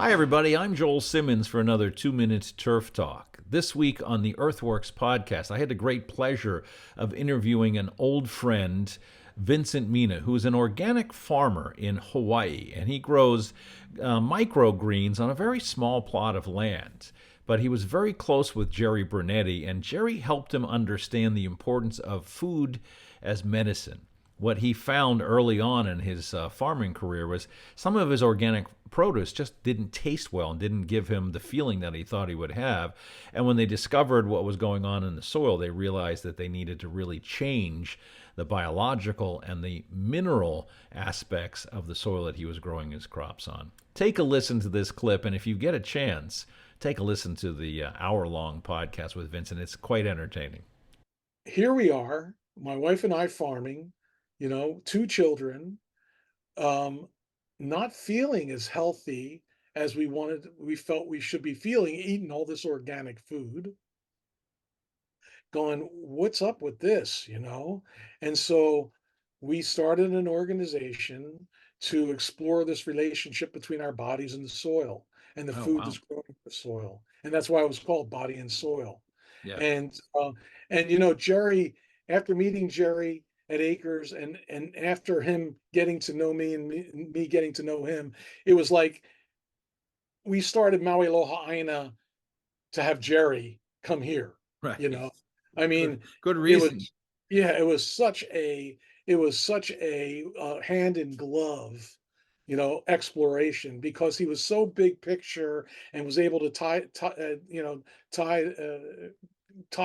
Hi, everybody. I'm Joel Simmons for another 2 Minute Turf Talk. This week on the Earthworks podcast, I had the great pleasure of interviewing an old friend, Vincent Mina, who's an organic farmer in Hawaii, and he grows microgreens on a very small plot of land. But he was very close with Jerry Brunetti, and Jerry helped him understand the importance of food as medicine. What he found early on in his farming career was some of his organic produce just didn't taste well and didn't give him the feeling that he thought he would have. And when they discovered what was going on in the soil, they realized that they needed to really change the biological and the mineral aspects of the soil that he was growing his crops on. Take a listen to this clip, and if you get a chance, take a listen to the hour-long podcast with Vincent. It's quite entertaining. Here we are, my wife and I farming, two children, um, not feeling as healthy as we felt we should be feeling, eating all this organic food, going, what's up with this? And so we started an organization to explore this relationship between our bodies and the soil and the Oh, food wow. that's growing in the soil. And that's why it was called Body and Soil. Yeah. And Jerry, after meeting Jerry at Acres and after him getting to know me and me getting to know him, it was like we started Maui Loha Aina to have Jerry come here, you Right. know. I Good, mean, good it reason. was yeah, it was such a hand in glove, exploration because he was so big picture and was able to tie tie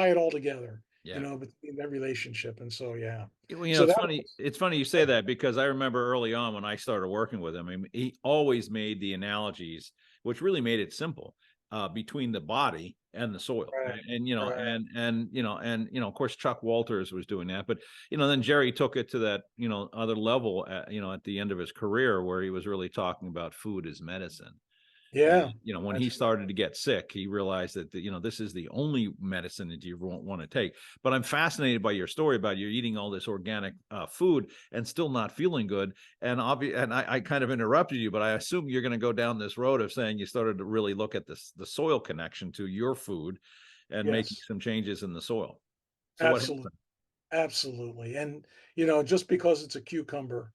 it all together, Yeah. between that relationship. And so, yeah. Well, So it's that funny. It's funny you say that because I remember early on when I started working with him, I mean, he always made the analogies, which really made it simple, between the body and the soil. right, And right. of course, Chuck Walters was doing that, but then Jerry took it to that other level, at the end of his career where he was really talking about food as medicine. And Yeah, when he that's started to get sick, he realized that this is the only medicine that you won't want to take. But I'm fascinated by your story about you eating all this organic food and still not feeling good. And I kind of interrupted you, but I assume you're going to go down this road of saying you started to really look at the soil connection to your food and making yes, some changes in the soil. So what absolutely, happened? absolutely. And just because it's a cucumber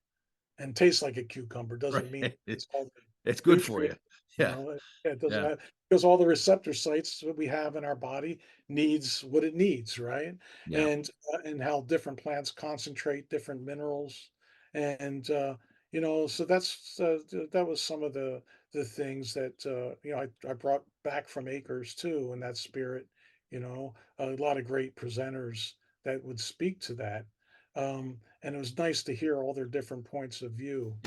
and tastes like a cucumber doesn't mean Right. it's all It's the good for you. nutrients, Yeah. it doesn't Yeah. have, because all the receptor sites that we have in our body needs what it needs, right? Yeah. And how different plants concentrate different minerals. And so that was some of the things that I brought back from Acres too, in that spirit, a lot of great presenters that would speak to that. And it was nice to hear all their different points of view.